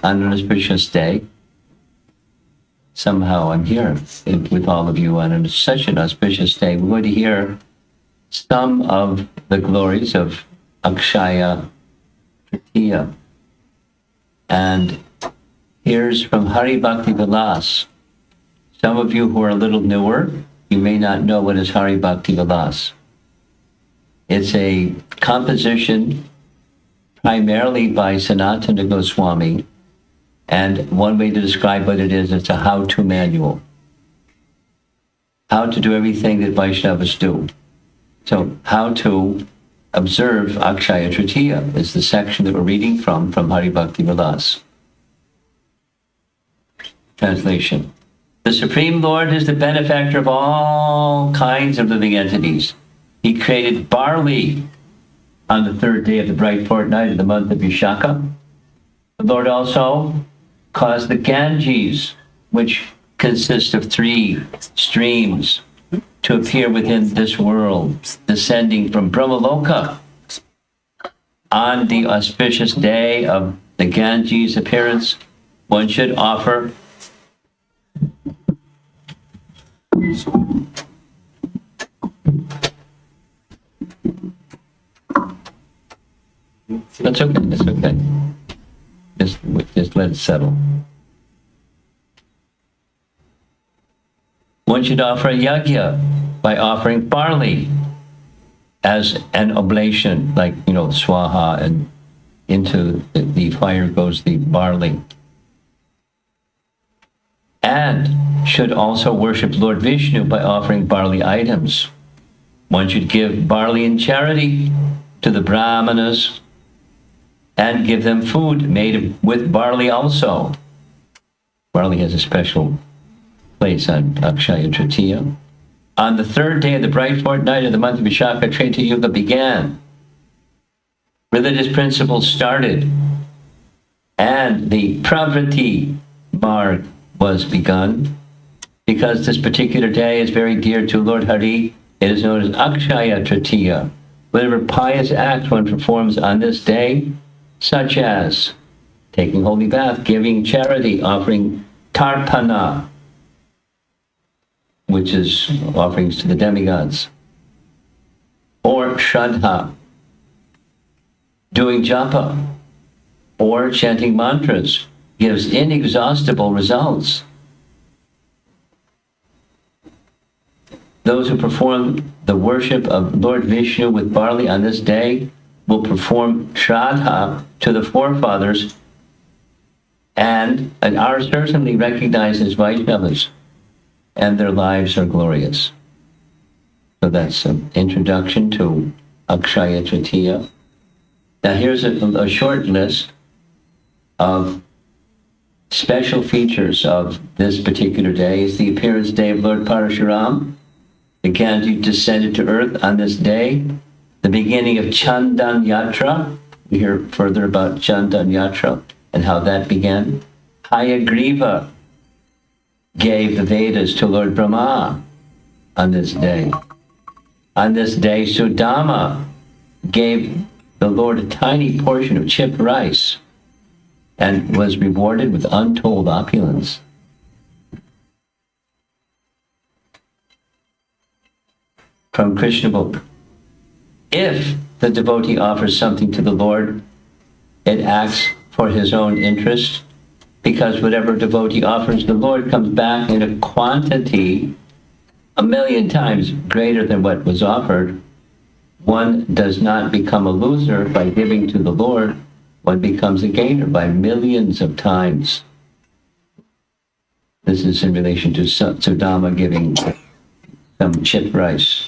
on an auspicious day. Somehow I'm here with all of you on such an auspicious day. We're going to hear some of the glories of Akshaya Tritiya. And here's from Hari Bhakti Vilas. Some of you who are a little newer, you may not know what is Hari Bhakti Vilas. It's a composition primarily by Sanatana Goswami, and one way to describe what it is, it's a how-to manual. How to do everything that Vaishnavas do. So, how to observe Akshaya Tritiya is the section that we're reading from Hari Bhakti Vilas. Translation. The Supreme Lord is the benefactor of all kinds of living entities. He created barley on the third day of the bright fortnight of the month of Vishaka. The Lord also caused the Ganges, which consists of 3 streams, to appear within this world, descending from Brahmaloka. On the auspicious day of the Ganges appearance, one should offer That's okay. Just let it settle. One should offer a yajna by offering barley as an oblation, like, swaha, and into the fire goes the barley. And should also worship Lord Vishnu by offering barley items. One should give barley in charity to the Brahmanas and give them food made with barley also. Barley has a special place on Akshaya Tritiya. On the third day of the bright fortnight of the month of Vishaka, Treta Yuga began. Religious principles started, and the Pravriti Marg was begun. Because this particular day is very dear to Lord Hari, it is known as Akshaya Tritiya. Whatever pious act one performs on this day, such as taking holy bath, giving charity, offering tarpana, which is offerings to the demigods, or shraddha, doing japa, or chanting mantras, gives inexhaustible results. Those who perform the worship of Lord Vishnu with barley on this day will perform shraddha to the forefathers and are certainly recognized as Vaishnavas, and their lives are glorious. So that's an introduction to Akshaya Tritiya. Now here's a short list of special features of this particular day. It's the appearance day of Lord Parashuram. The Ganges descended to earth on this day. The beginning of Chandana Yatra. We hear further about Chandana Yatra and how that began. Hayagriva gave the Vedas to Lord Brahma on this day. On this day, Sudama gave the Lord a tiny portion of chipped rice and was rewarded with untold opulence. From Krishna book. If the devotee offers something to the Lord, it acts for his own interest, because whatever devotee offers the Lord comes back in a quantity 1,000,000 times greater than what was offered. One does not become a loser by giving to the Lord. One becomes a gainer by millions of times. This is in relation to Sudama giving some chipped rice.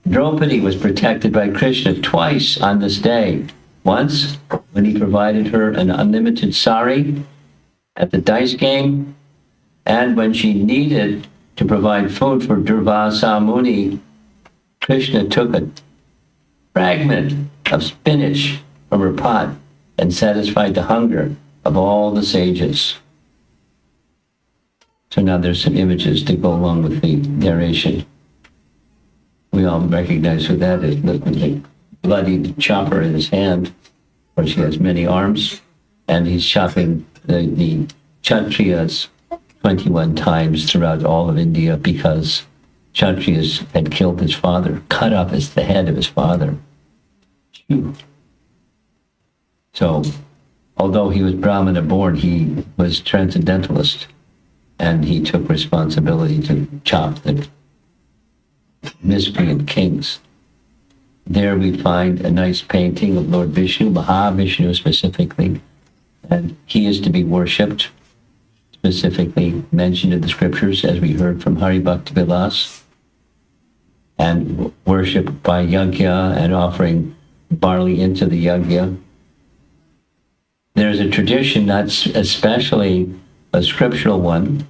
Draupadi was protected by Krishna twice on this day. Once, when he provided her an unlimited sari at the dice game, and when she needed to provide food for Durvasa Muni, Krishna took a fragment of spinach from her pot and satisfied the hunger of all the sages. So now there's some images to go along with the narration. We all recognize who that is, the bloodied chopper in his hand, where she has many arms. and he's chopping the Kshatriyas 21 times throughout all of India because Kshatriyas had killed his father, cut off the head of his father. Phew. So, although he was Brahmana born, he was transcendentalist, and he took responsibility to chop the miscreant kings. There we find a nice painting of Lord Vishnu, Mahavishnu specifically, and he is to be worshipped, specifically mentioned in the scriptures, as we heard from Hari Bhakti Vilas, and worshipped by yajna and offering barley into the yajna. There's a tradition, not especially a scriptural one.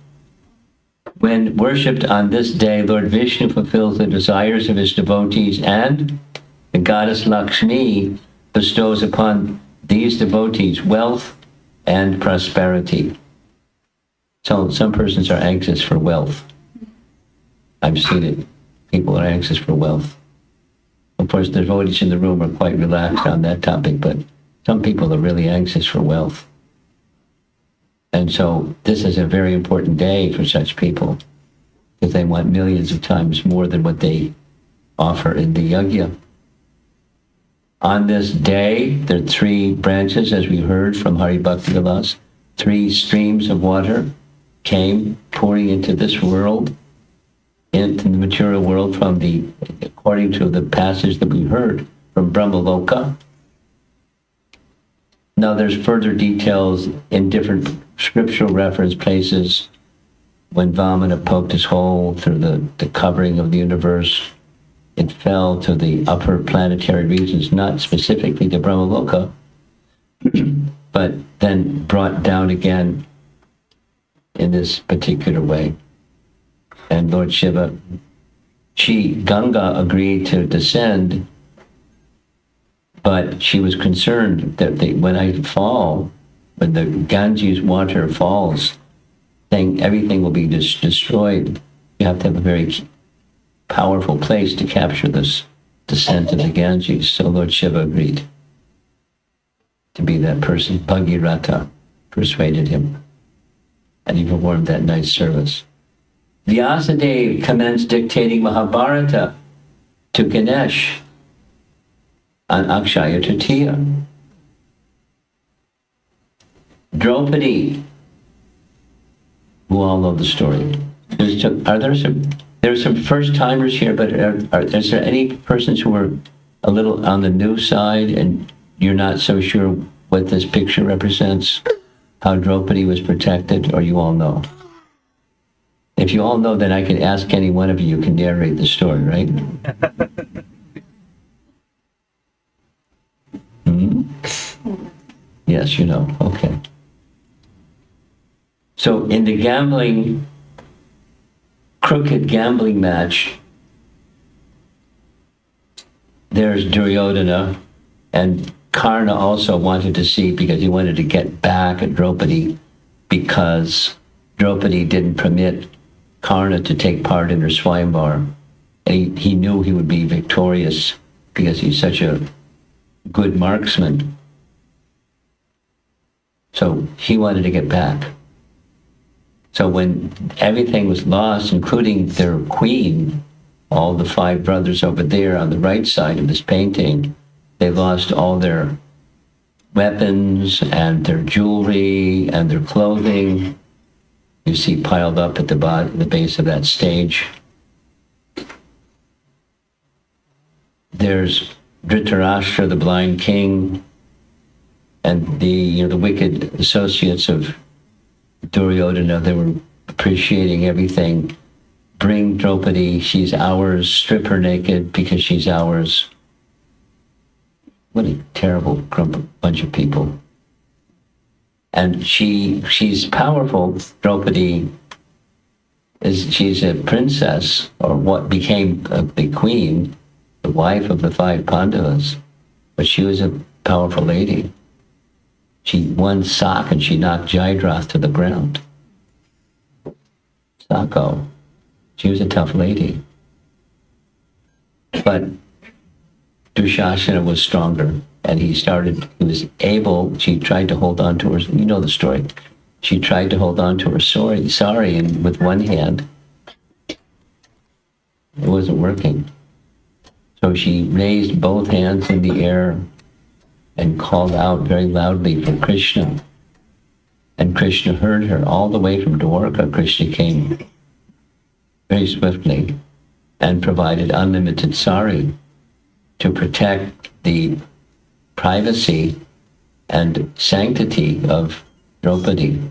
When worshipped on this day, Lord Vishnu fulfills the desires of his devotees, and the goddess Lakshmi bestows upon these devotees wealth and prosperity. So some persons are anxious for wealth. I've seen it. People are anxious for wealth. Of course, the devotees in the room are quite relaxed on that topic, but some people are really anxious for wealth. And so this is a very important day for such people, because they want millions of times more than what they offer in the yajna. On this day, there are three branches, as we heard from Hari Bhakti Vilas. 3 streams of water came pouring into this world, into the material world, according to the passage that we heard from Brahmaloka. Now there's further details in different scriptural reference places. When Vamana poked his hole through the covering of the universe, it fell to the upper planetary regions, not specifically to Brahmaloka, but then brought down again in this particular way. And Lord Shiva, Ganga agreed to descend, but she was concerned that when the Ganges water falls, everything will be destroyed. You have to have a very powerful place to capture this descent of the Ganges. So Lord Shiva agreed to be that person. Bhagirata persuaded him, and he performed that nice service. Vyasadeva commenced dictating Mahabharata to Ganesh on Akshaya Tritiya. Draupadi, who all know the story. There's some first-timers here, but is there any persons who are a little on the new side and you're not so sure what this picture represents, how Draupadi was protected, or you all know? If you all know, then I can ask any one of you can narrate the story, right? Yes, you know. Okay. So in the crooked gambling match, there's Duryodhana, and Karna also wanted to see, because he wanted to get back at Draupadi, because Draupadi didn't permit Karna to take part in her Swayamvar. And he knew he would be victorious because he's such a good marksman. So he wanted to get back. So when everything was lost, including their queen, all the 5 brothers over there on the right side of this painting, they lost all their weapons and their jewelry and their clothing. You see piled up at the base of that stage. There's Dhritarashtra, the blind king, and the wicked associates of Duryodhana. They were appreciating everything. Bring Draupadi, she's ours. Strip her naked because she's ours. What a terrible bunch of people. And she's powerful. Draupadi she's a princess, or what became the queen, the wife of the 5 Pandavas, but she was a powerful lady. She won sock and she knocked Jayadratha to the ground. Sacco. She was a tough lady. But Dushasana was stronger, and he was able, she tried to hold on to her, you know the story. She tried to hold on to her sari and with one hand. It wasn't working. So she raised both hands in the air and called out very loudly for Krishna. And Krishna heard her all the way from Dwarka. Krishna came very swiftly and provided unlimited sari to protect the privacy and sanctity of Draupadi.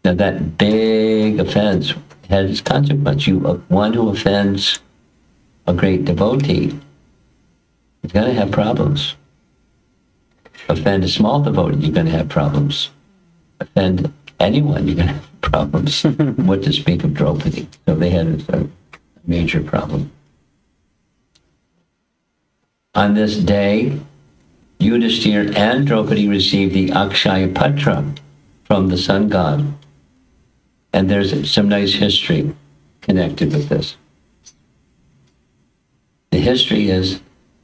Now that big offense has its consequence. One who offends a great devotee is going to have problems. Offend a small devotee, you're going to have problems. Offend anyone, you're going to have problems. What to speak of Draupadi? So they had a major problem. On this day, Yudhishthira and Draupadi received the Akshaya Patra from the sun god. And there's some nice history connected with this. The history is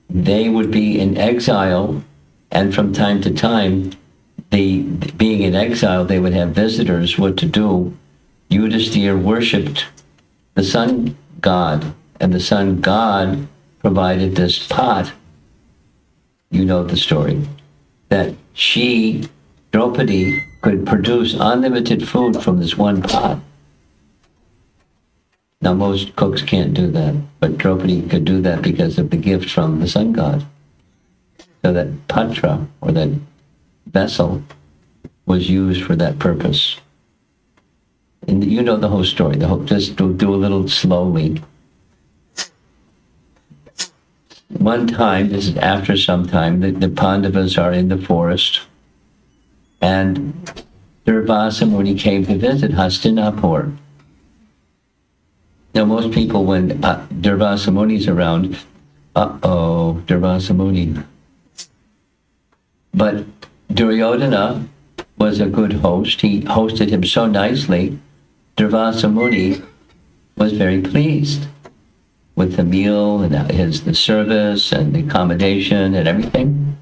they would be in exile, and from time to time, being in exile, they would have visitors. What to do? Yudhishthira worshipped the sun god, and the sun god provided this pot. You know the story. That Draupadi, could produce unlimited food from this one pot. Now most cooks can't do that, but Draupadi could do that because of the gift from the sun god. So that Patra, or that vessel, was used for that purpose. And you know the whole story. Just do a little slowly. One time, this is after some time, the Pandavas are in the forest, and Durvasa Muni came to visit Hastinapur. Now most people, when Durvasa Muni's around, Durvasa Muni. But Duryodhana was a good host. He hosted him so nicely. Durvasa Muni was very pleased with the meal and the service and the accommodation and everything.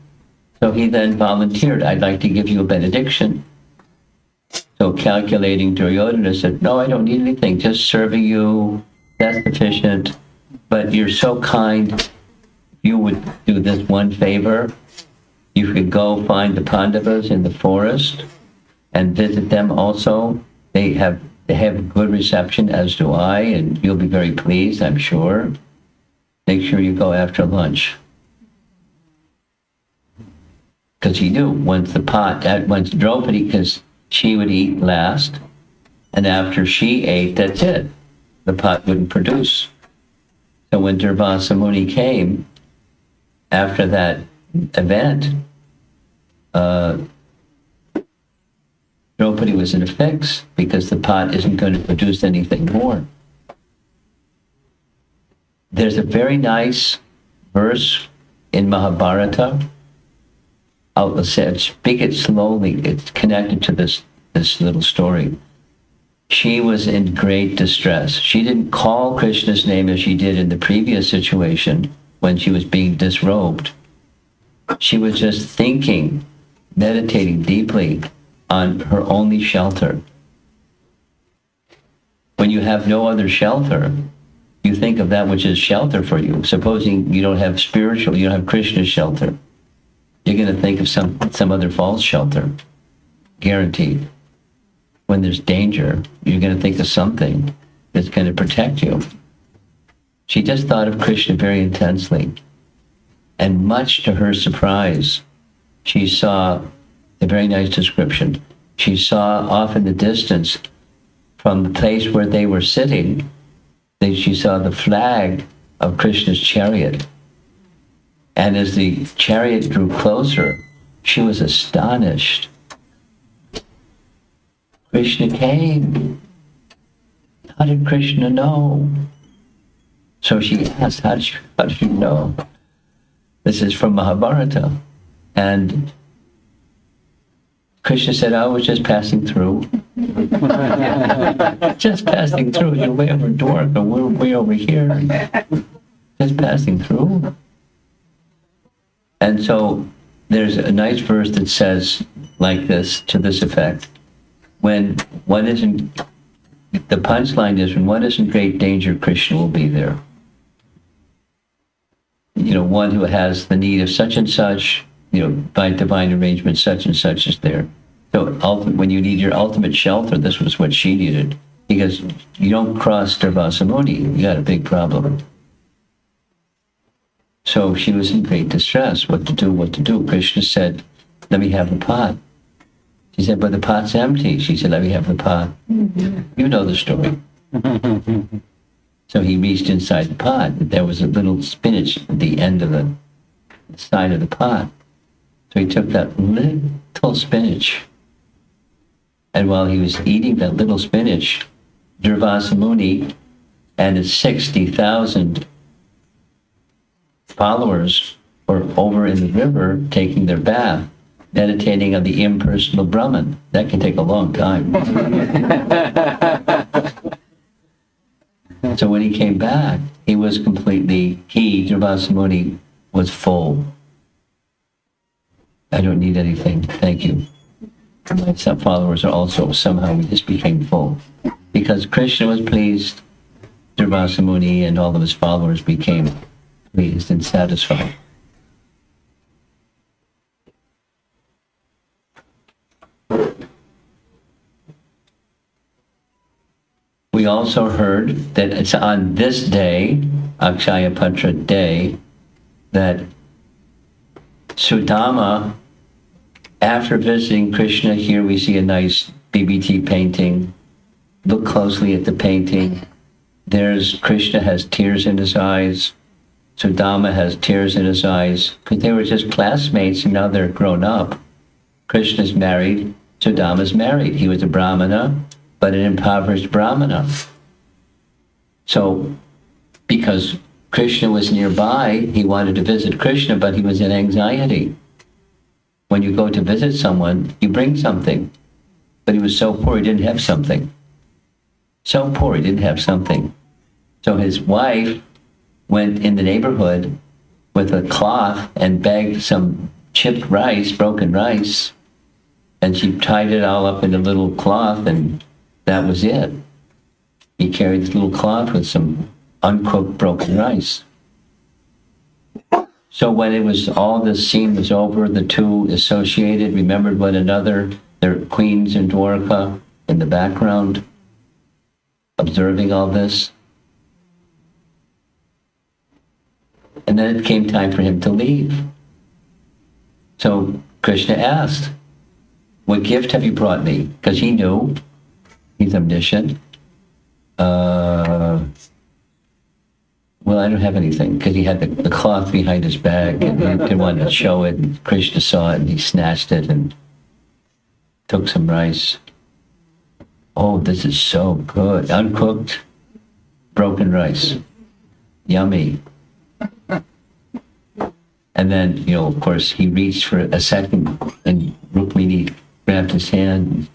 So he then volunteered, I'd like to give you a benediction. So calculating, Duryodhana said, no, I don't need anything, just serving you, that's sufficient. But you're so kind, if you would do this one favor, you could go find the Pandavas in the forest and visit them also. They have good reception, as do I, and you'll be very pleased, I'm sure. Make sure you go after lunch. Because he knew once Draupadi, because she would eat last, and after she ate, that's it. The pot wouldn't produce. So when Durvasa Muni came, after that event, Draupadi was in a fix because the pot isn't going to produce anything more. There's a very nice verse in Mahabharata. I'll speak it slowly. It's connected to this little story. She was in great distress. She didn't call Krishna's name as she did in the previous situation when she was being disrobed. She was just thinking, meditating deeply on her only shelter. When you have no other shelter, you think of that which is shelter for you. Supposing you don't have spiritual, you don't have Krishna's shelter. You're going to think of some other false shelter, guaranteed. When there's danger, you're going to think of something that's going to protect you. She just thought of Krishna very intensely. And much to her surprise, she saw a very nice description. She saw off in the distance, from the place where they were sitting, she saw the flag of Krishna's chariot. And as the chariot drew closer, she was astonished. Krishna came. How did Krishna know? So she asked, how did you know? This is from Mahabharata. And Krishna said, I was just passing through. Just passing through. You're way over Dwarka, we're way over here. Just passing through. And so there's a nice verse that says like this, to this effect: when one isn't, the punchline is, when one is in great danger, Krishna will be there. One who has the need of such and such, by divine arrangement, such and such is there. So when you need your ultimate shelter, this was what she needed. Because you don't cross Durvasa Muni, you got a big problem. So she was in great distress. What to do? Krishna said, let me have the pot. She said, but the pot's empty. She said, let me have the pot. You know the story. So he reached inside the pot. There was a little spinach at the end of the side of the pot. So he took that little spinach. And while he was eating that little spinach, Durvasa Muni and his 60,000 followers were over in the river taking their bath, meditating on the impersonal Brahman. That can take a long time. So when he came back, he was Durvasa Muni, was full. I don't need anything, thank you. Some followers are also, somehow we just became full. Because Krishna was pleased, Durvasa Muni and all of his followers became pleased and satisfied. We also heard that it's on this day, Akshaya Patra day, that Sudama, after visiting Krishna, here we see a nice BBT painting. Look closely at the painting. There's Krishna has tears in his eyes. Sudama has tears in his eyes, because they were just classmates and now they're grown up. Krishna's married, Sudama's married. He was a Brahmana, but an impoverished Brahmana. So, because Krishna was nearby, he wanted to visit Krishna, but he was in anxiety. When you go to visit someone, you bring something. But he was so poor, he didn't have something. So poor, he didn't have something. So his wife went in the neighborhood with a cloth and bagged some chipped rice, broken rice, and she tied it all up in a little cloth, and that was it. He carried this little cloth with some uncooked broken rice. So when it was, all this scene was over, the two associated, remembered one another, their queens in Dwarka in the background, observing all this. And then it came time for him to leave. So Krishna asked, what gift have you brought me? Because he knew, he's omniscient. Well, I don't have anything, because he had the cloth behind his back and he didn't want to show it. And Krishna saw it and he snatched it and took some rice. Oh, this is so good. Uncooked, broken rice. Yummy. And then, of course, he reached for a second and Rukmini grabbed his hand.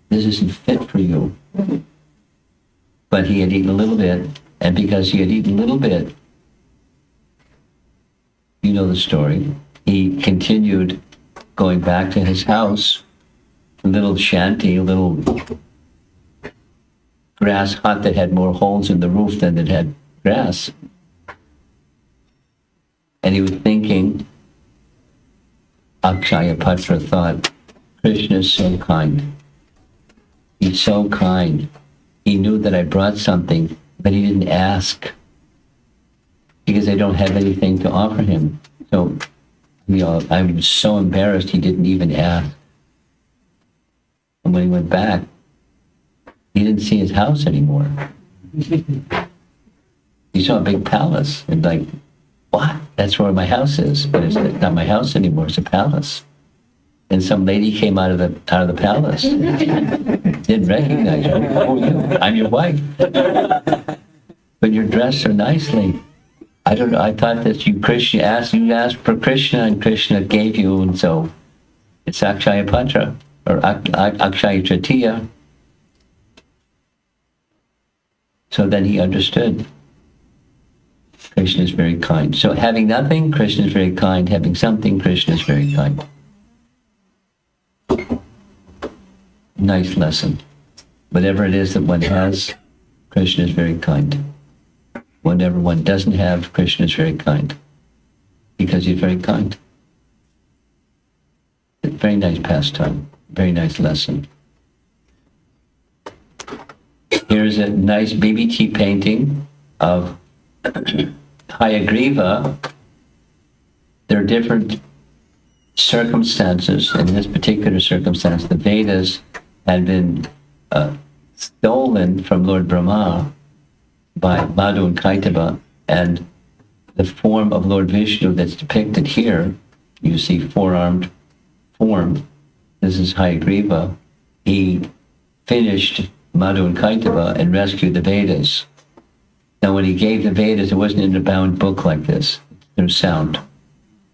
This isn't fit for you. But he had eaten a little bit, and because he had eaten a little bit, you know the story, he continued going back to his house, a little shanty, a little grass hut that had more holes in the roof than it had grass. And he was thinking, Akshaya Patra thought, Krishna is so kind. He's so kind. He knew that I brought something, but he didn't ask, because I don't have anything to offer him. So, I was so embarrassed he didn't even ask. And when he went back, he didn't see his house anymore. He saw a big palace, and like, what? That's where my house is, but it's not my house anymore. It's a palace. And some lady came out of the palace. Didn't recognize her. Oh, I'm your wife. But you're dressed so nicely. I don't know. I thought that you asked for Krishna, and Krishna gave you, and so it's Akshaya Patra or Akshaya Tritiya. So then he understood. Krishna is very kind. So having nothing, Krishna is very kind. Having something, Krishna is very kind. Nice lesson. Whatever it is that one has, Krishna is very kind. Whatever one doesn't have, Krishna is very kind. Because he's very kind. It's a very nice pastime. Very nice lesson. Here's a nice BBT painting of Hayagriva. There are different circumstances. In this particular circumstance, the Vedas had been stolen from Lord Brahma by Madhu and Kaitava, and the form of Lord Vishnu that's depicted here, you see four-armed form. This is Hayagriva. He finished Madhu and Kaitava and rescued the Vedas. Now, when he gave the Vedas, it wasn't in a bound book like this. There's sound.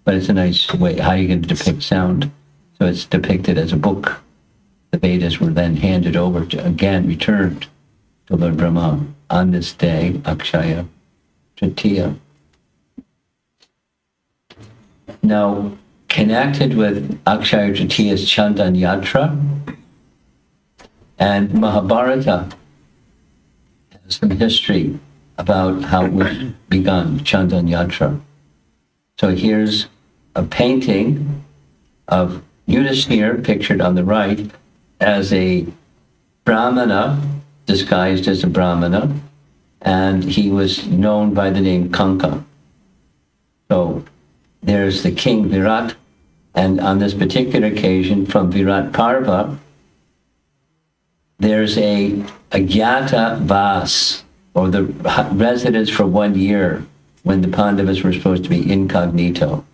But it's a nice way. How are you going to depict sound? So it's depicted as a book. The Vedas were then handed over to, again, returned to Lord Brahma on this day, Akshaya Tritiya. Now, connected with Akshaya Tritiya's Chandana Yatra and Mahabharata, has some history about how it was begun, Chandana Yatra. So here's a painting of Yudhisthira, pictured on the right, as a Brahmana, disguised as a Brahmana, and he was known by the name Kanka. So there's the king Virat, and on this particular occasion, from Virat Parva, there's a Gyata Vas, or the residence for 1 year, when the Pandavas were supposed to be incognito.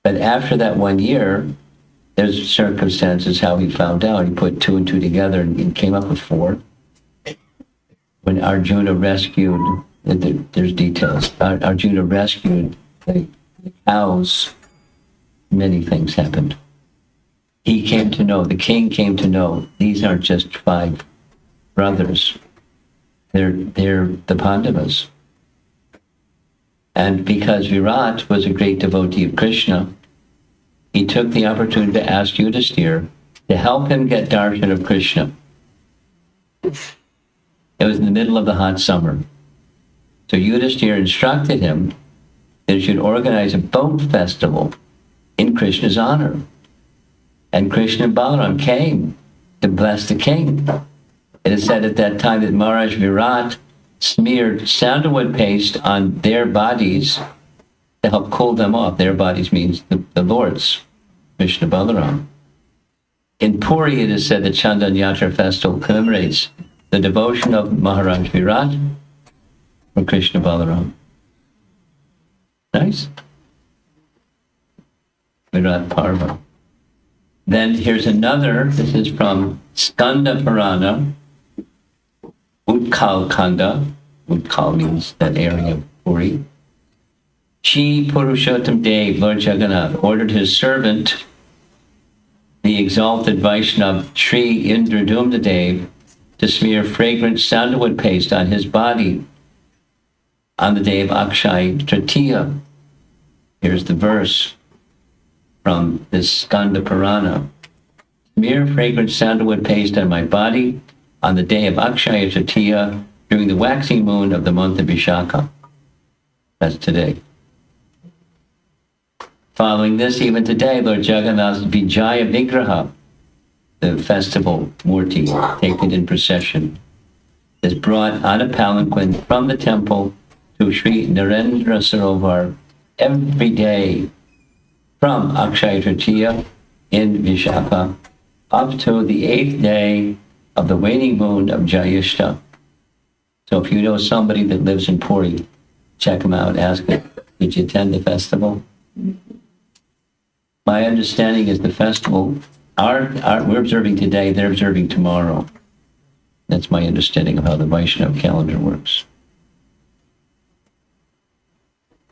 But after that 1 year, there's circumstances how he found out. He put 2 and 2 together and came up with 4. When Arjuna rescued, there's details, Arjuna rescued the cows, many things happened. He came to know, the king came to know, these aren't just 5 brothers. They're the Pandavas. And because Virat was a great devotee of Krishna, he took the opportunity to ask Yudhisthira to help him get darshan of Krishna. It was in the middle of the hot summer. So Yudhisthira instructed him that he should organize a boat festival in Krishna's honor. And Krishna and Balaram came to bless the king. It is said at that time that Maharaj Virat smeared sandalwood paste on their bodies to help cool them off. Their bodies means the Lord's, Krishna Balaram. In Puri, it is said that Chandana Yatra festival commemorates the devotion of Maharaj Virat for Krishna Balaram. Nice. Virat Parva. Then here's another, this is from Skanda Purana, Utkal Kanda. Utkal means that area of Puri. Shri Purushottam Dev, Lord Jagannath, ordered his servant, the exalted Vaishnava Sri Indradumna Dev, to smear fragrant sandalwood paste on his body on the day of Akshaya Tritiya. Here's the verse from this Skanda Purana. Smear fragrant sandalwood paste on my body on the day of Akshaya Tritiya during the waxing moon of the month of Vishaka. That's today. Following this, even today, Lord Jagannath's Vijaya Vigraha, the festival Murti, taken in procession, is brought on a palanquin from the temple to Sri Narendra Sarovar every day from Akshaya Tritiya in Vishaka up to the 8th day of the waning moon of Jayeshta. So if you know somebody that lives in Puri, check them out, ask them, did you attend the festival? My understanding is the festival, we're observing today, they're observing tomorrow. That's my understanding of how the Vaishnava calendar works.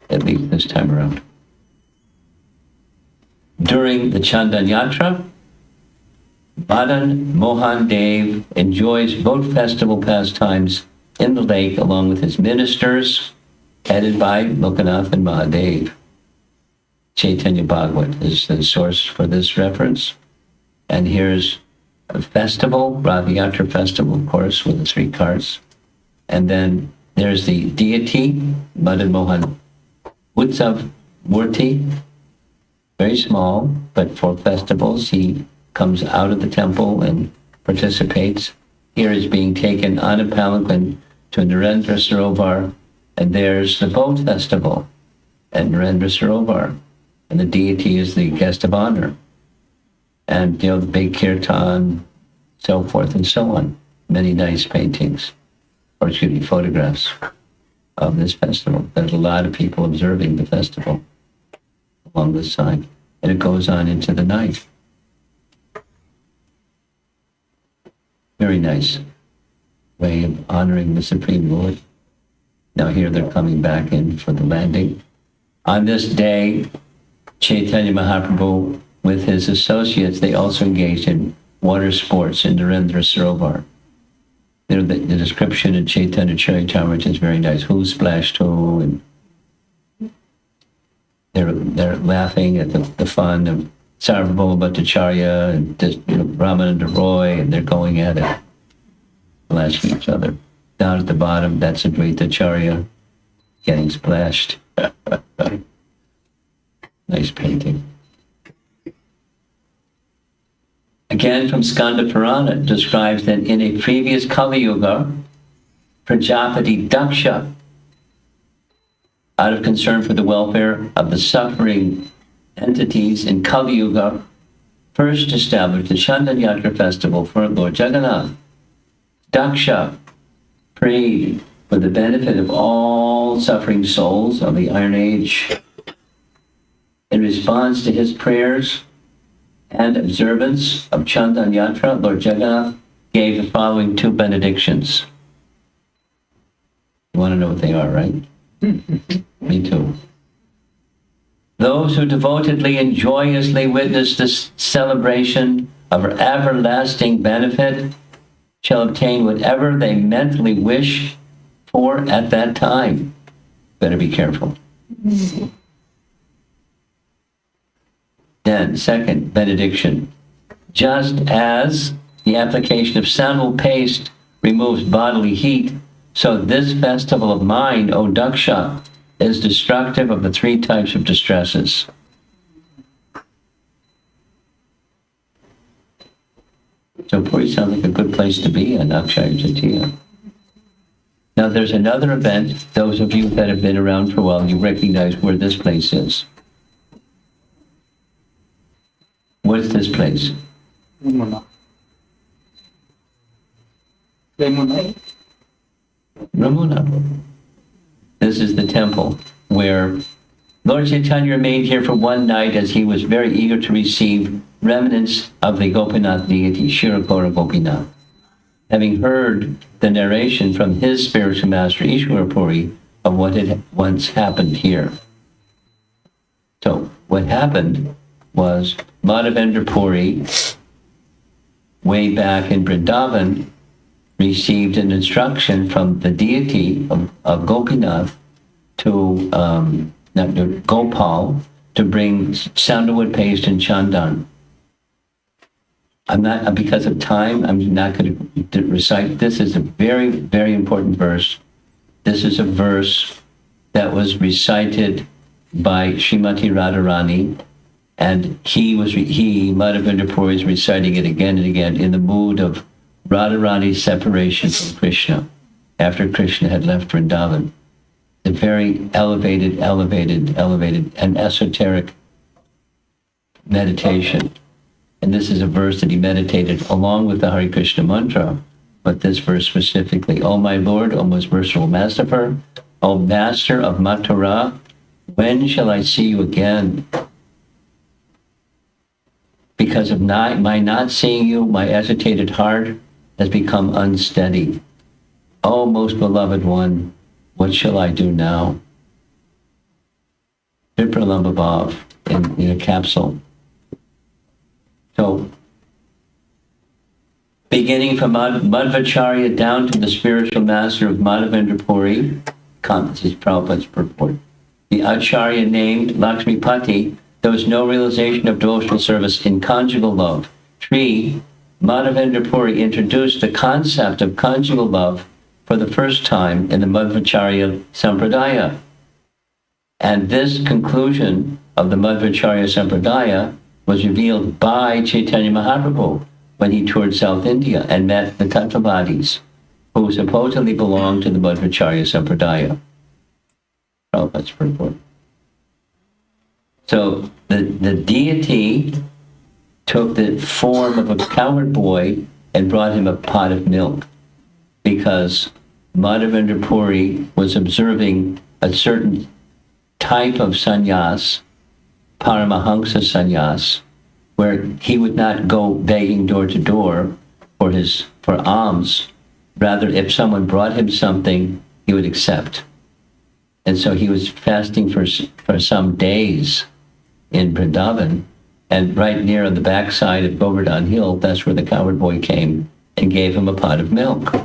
At least this time around. During the Chandana Yatra, Madan Mohan Dev enjoys both festival pastimes in the lake along with his ministers headed by Gopinath and Mahadev. Chaitanya Bhagavat is the source for this reference. And here's a festival, Rath Yatra festival, of course, with the 3 carts. And then there's the deity, Madan Mohan Utsav Murti, very small, but for festivals, he comes out of the temple and participates. Here is being taken on a palanquin to Narendra Sarovar, and there's the boat festival at Narendra Sarovar, and the deity is the guest of honor. And, the big kirtan, so forth and so on. Many nice paintings, or photographs of this festival. There's a lot of people observing the festival along this side, and it goes on into the night. Very nice way of honoring the Supreme Lord. Now here they're coming back in for the landing. On this day, Chaitanya Mahaprabhu, with his associates, they also engaged in water sports in Narendra Sarovar. The description in Chaitanya Charitamrita is very nice. Who splashed who, and they're laughing at the fun of Sarvabhauma Bhattacharya and Ramananda Roy, and they're going at it, splashing each other. Down at the bottom, that's Advaitacharya getting splashed. Nice painting. Again, from Skanda Purana, it describes that in a previous Kali Yuga, Prajapati Daksha, out of concern for the welfare of the suffering entities in Kali Yuga, first established the Chandana Yatra festival for Lord Jagannath. Daksha prayed for the benefit of all suffering souls of the Iron Age. In response to his prayers and observance of Chandana Yatra, Lord Jagannath gave the following 2 benedictions. You want to know what they are, right? Me too. Those who devotedly and joyously witness this celebration of everlasting benefit shall obtain whatever they mentally wish for at that time. Better be careful. Then, second benediction. Just as the application of sandal paste removes bodily heat, so this festival of mine, O Daksha, is destructive of the 3 types of distresses. So Puri sounds like a good place to be on Akshaya Tritiya. Now there's another event. Those of you that have been around for a while, you recognize where this place is. What is this place? Ramuna. Ramuna. This is the temple where Lord Chaitanya remained here for one night as he was very eager to receive remnants of the Gopinath deity, Shirakora Gopinath. Having heard the narration from his spiritual master, Ishwara Puri, of what had once happened here. So, what happened was Madhavendra Puri, way back in Vrindavan, received an instruction from the deity of Gopinath to Gopal to bring sandalwood paste and chandan. Because of time, I'm not going to recite. This is a very, very important verse. This is a verse that was recited by Srimati Radharani, and Madhavendra Puri, is reciting it again and again in the mood of Radharani's separation from Krishna after Krishna had left Vrindavan. The very elevated, and esoteric meditation. And this is a verse that he meditated along with the Hare Krishna mantra, but this verse specifically, O my Lord, O most merciful Master, O Master of Mathura, when shall I see you again? Because of my not seeing you, my agitated heart has become unsteady. O most beloved one, what shall I do now? Vipralambha in a capsule. So, beginning from Madhvacharya down to the spiritual master of Madhavendra Puri, This is Prabhupada's purport. The Acharya named Lakshmipati, there was no realization of devotional service in conjugal love. 3. Madhavendra Puri introduced the concept of conjugal love for the first time in the Madhvacharya Sampradaya. And this conclusion of the Madhvacharya Sampradaya was revealed by Chaitanya Mahaprabhu when he toured South India and met the Tattvavadis, who supposedly belonged to the Madhvacharya Sampradaya. Prabhupada's purport. So the deity took the form of a cowherd boy and brought him a pot of milk because Madhavendra Puri was observing a certain type of sannyas, Paramahansa sannyas, where he would not go begging door to door for alms. Rather, if someone brought him something, he would accept. And so he was fasting for some days in Vrindavan, and right near on the backside of Govardhan Hill, that's where the cowherd boy came and gave him a pot of milk.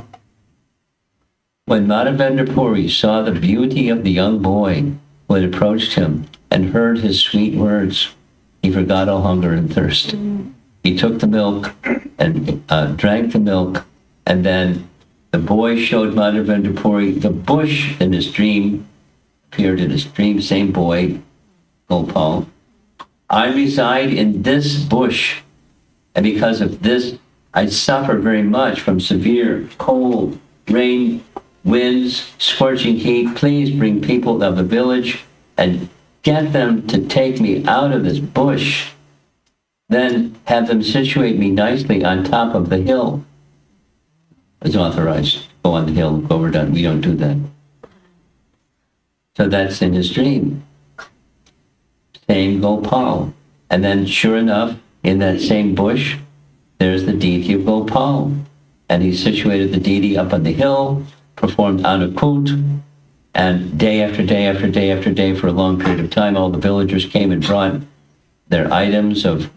When Madhavendra Puri saw the beauty of the young boy who had approached him and heard his sweet words, he forgot all hunger and thirst. He took the milk and drank the milk, and then the boy showed Madhavendra Puri the bush in his dream, appeared in his dream, same boy, Gopal. I reside in this bush, and because of this, I suffer very much from severe cold, rain, winds, scorching heat. Please bring people of the village and get them to take me out of this bush. Then have them situate me nicely on top of the hill. It's authorized. Go on the hill, Govardhan. We don't do that. So that's in his dream. Same Gopal. And then sure enough, in that same bush, there's the deity of Gopal. And he situated the deity up on the hill, performed Anukut, and day after day after day after day for a long period of time, all the villagers came and brought their items of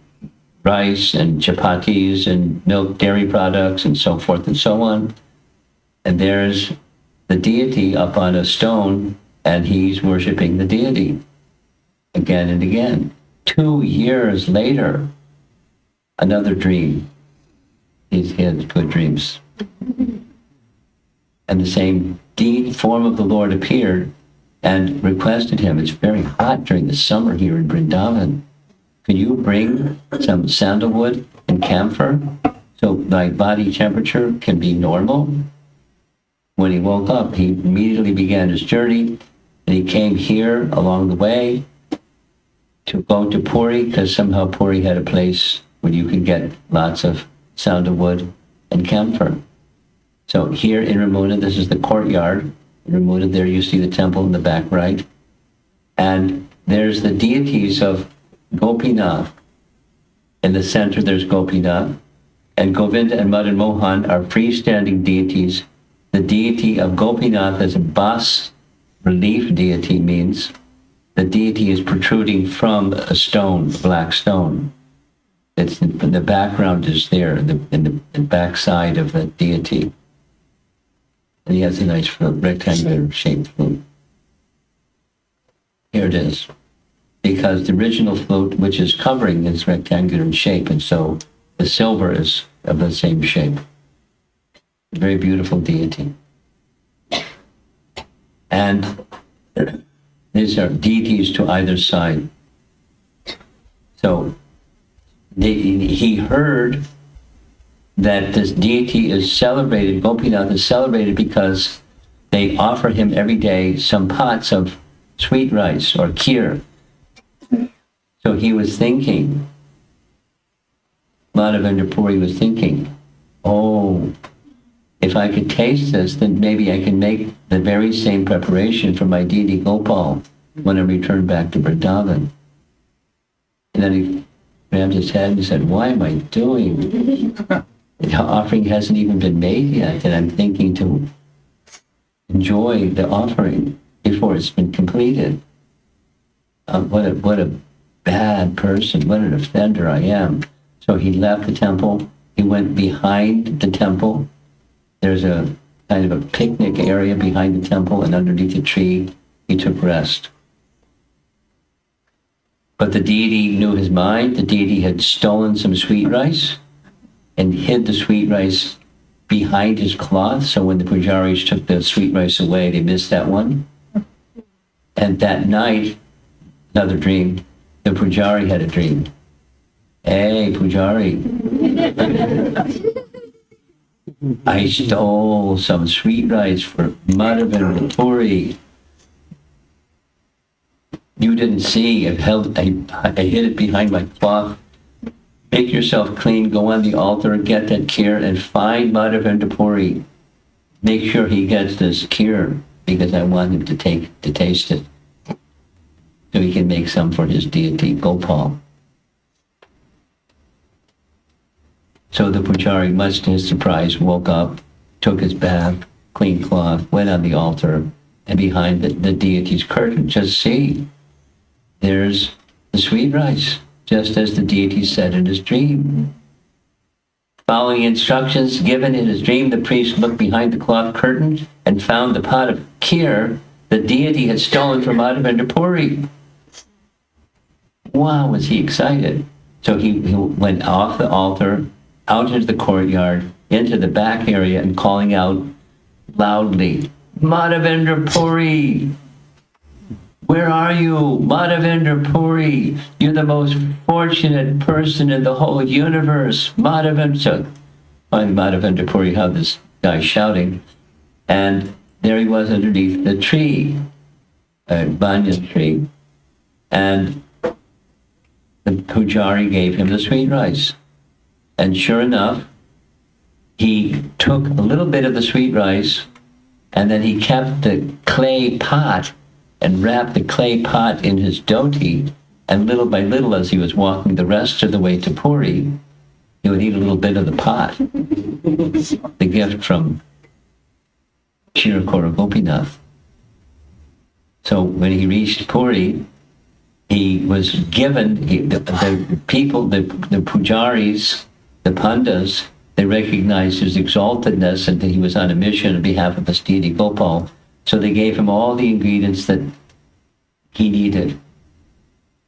rice and chapatis and milk, dairy products, and so forth and so on. And there's the deity up on a stone, and he's worshiping the deity again and again. 2 years later, another dream. He had good dreams. And the same form of the Lord appeared and requested him. It's very hot during the summer here in Vrindavan. Could you bring some sandalwood and camphor so my body temperature can be normal? When he woke up, he immediately began his journey, and he came here along the way to go to Puri, because somehow Puri had a place where you could get lots of sandalwood and camphor. So here in Ramuna, this is the courtyard. In Ramuna, there you see the temple in the back right. And there's the deities of Gopinath. In the center, there's Gopinath. And Govinda and Madan Mohan are freestanding deities. The deity of Gopinath is a bas relief deity, means the deity is protruding from a stone, a black stone. It's the background is there, in the backside of the deity. And he has a nice flute, rectangular shaped flute. Here it is. Because the original flute, which is covering, is rectangular in shape, and so the silver is of the same shape. A very beautiful deity. And these are deities to either side. So he heard that this deity is celebrated, Gopinath is celebrated because they offer him every day some pots of sweet rice or kheer. So he was thinking, Madhavendra Puri was thinking, oh, if I could taste this, then maybe I can make the very same preparation for my deity Gopal when I return back to Vrindavan. And then he rammed his head and said, why am I doing? The offering hasn't even been made yet, and I'm thinking to enjoy the offering before it's been completed. What a bad person, what an offender I am. So he left the temple, he went behind the temple. There's a kind of a picnic area behind the temple, and underneath a tree, he took rest. But the deity knew his mind. The deity had stolen some sweet rice and hid the sweet rice behind his cloth. So when the pujaris took the sweet rice away, they missed that one. And that night, another dream, the pujari had a dream. Hey, pujari, I stole some sweet rice for Madhavendra Puri. You didn't see. I hid it behind my cloth. Make yourself clean, go on the altar, get that kheer, and find Madhavendra Puri. Make sure he gets this kheer, because I want him to taste it, so he can make some for his deity, Gopal. So the pujari, much to his surprise, woke up, took his bath, clean cloth, went on the altar, and behind the deity's curtain, just see, there's the sweet rice, just as the deity said in his dream. Following instructions given in his dream, the priest looked behind the cloth curtain and found the pot of kheer the deity had stolen from Madhavendra Puri. Wow, was he excited. So he went off the altar, out into the courtyard, into the back area, and calling out loudly, Madhavendra Puri! Where are you? Madhavendra Puri! You're the most fortunate person in the whole universe. Madhavendra. Find Madhavendra Puri, how this guy's shouting. And there he was underneath the tree, a banyan tree. And the pujari gave him the sweet rice. And sure enough, he took a little bit of the sweet rice, and then he kept the clay pot and wrapped the clay pot in his dhoti, and little by little, as he was walking the rest of the way to Puri, he would eat a little bit of the pot, the gift from Shirakura Gopinath. So when he reached Puri, he was given, the people, the pujaris, the pandas, they recognized his exaltedness and that he was on a mission on behalf of his deity Gopal. So they gave him all the ingredients that he needed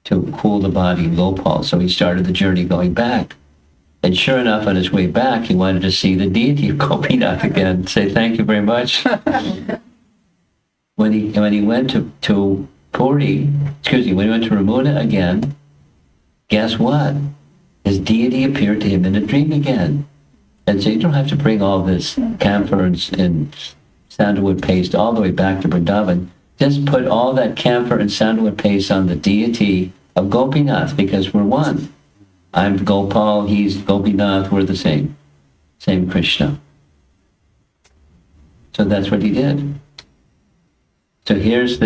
to cool the body of Gopal. So he started the journey going back. And sure enough, on his way back, he wanted to see the deity of Gopinath again, say thank you very much. When he went to Puri, when he went to Ramuna again, guess what? His deity appeared to him in a dream again. And so you don't have to bring all this camphor and sandalwood paste all the way back to Vrindavan. Just put all that camphor and sandalwood paste on the deity of Gopinath, because we're one. I'm Gopal, he's Gopinath, we're the same Krishna. So that's what he did. So here's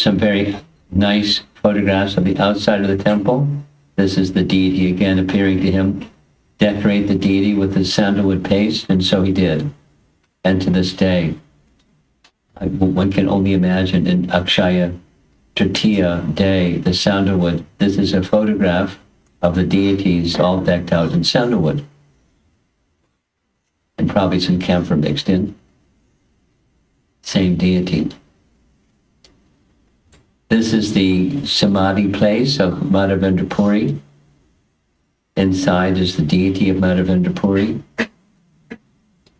some very nice photographs of the outside of the temple. This is the deity again appearing to him. Decorate the deity with his sandalwood paste, and so he did. And to this day, one can only imagine in Akshaya Tritiya day, the sandalwood. This is a photograph of the deities all decked out in sandalwood. And probably some camphor mixed in. Same deity. This is the samadhi place of Madhavendra Puri. Inside is the deity of Madhavendra Puri.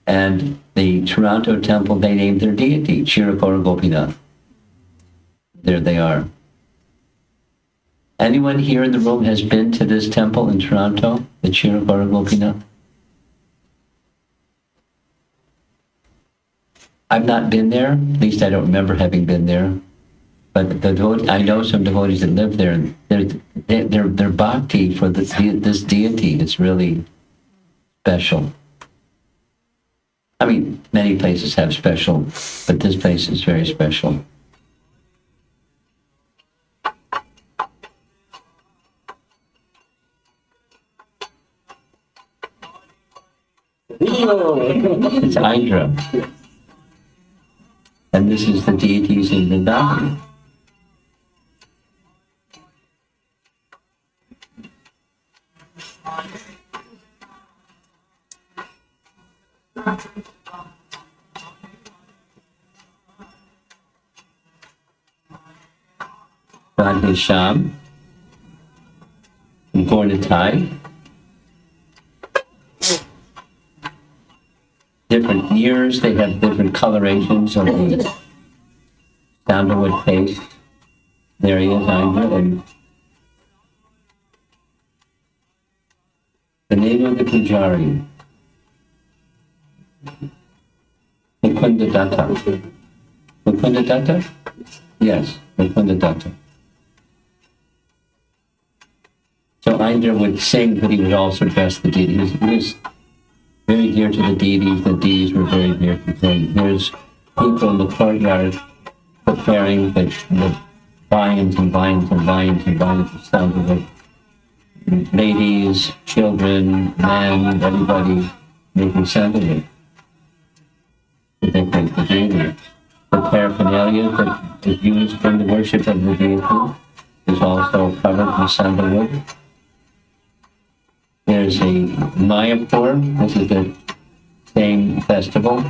And the Toronto temple, they named their deity, Chirakora Gopinath. There they are. Anyone here in the room has been to this temple in Toronto, the Chirakora Gopinath? I've not been there, at least I don't remember having been there. But I know some devotees that live there, and their bhakti for this deity is really special. I mean, many places have special, but this place is very special. It's Indra. And this is the deities in Vrindavan. Radhe Sham, and Gornitai. Different years, they have different colorations of the sandalwood paste. There he is, Indra, and the name of the pujari, Mukundadatta. Mukundadatta? Yes, Mukundadatta. So Indra would sing, but he would also dress the deity. He was very dear to the deities were very dear to him. There's people in the courtyard preparing the vines and vines and vines and vines of sandalwood. Ladies, children, men, everybody making sandalwood to decorate the deity. The paraphernalia that is used in the worship of the deity is also covered with sandalwood. There's a Mayapur. This is the same festival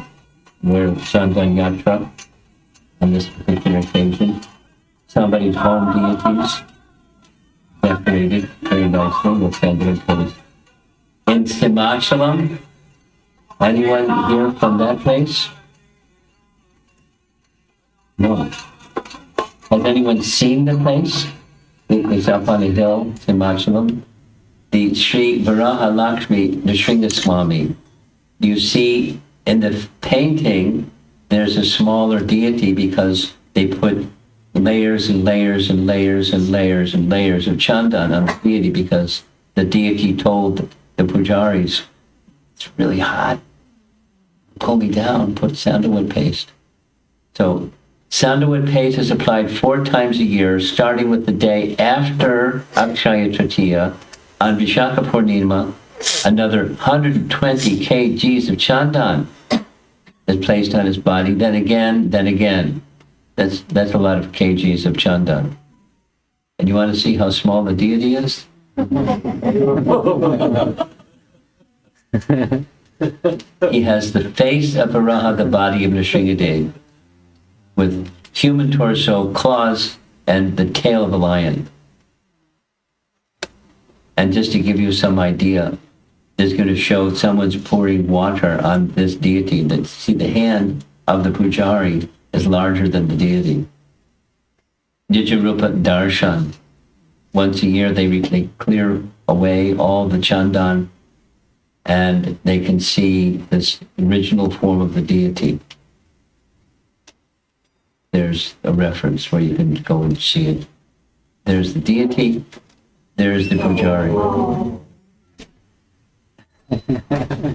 where Chandana Yatra on this particular occasion. Somebody's home deities decorated very nicely with sandalwood paste. In Simhachalam, anyone here from that place? No. Has anyone seen the place? It's up on a hill, Simhachalam. The Sri Varaha Lakshmi, the Sringaswami. You see in the painting, there's a smaller deity because they put layers and layers and layers and layers and layers of chandan on the deity because the deity told the pujaris, it's really hot, pull me down, put sandalwood paste. So sandalwood paste is applied 4 times a year, starting with the day after Akshaya Tritiya. On Vishaka Purnima, another 120 kgs of chandan is placed on his body. Then again. That's a lot of kgs of chandan. And you want to see how small the deity is? He has the face of Varaha, the body of Nrsingadev, with human torso, claws, and the tail of a lion. And just to give you some idea, this is going to show someone's pouring water on this deity. That see, the hand of the pujari is larger than the deity. Nijarupa Darshan. Once a year, they clear away all the chandan, and they can see this original form of the deity. There's a reference where you can go and see it. There's the deity. There's the pujari.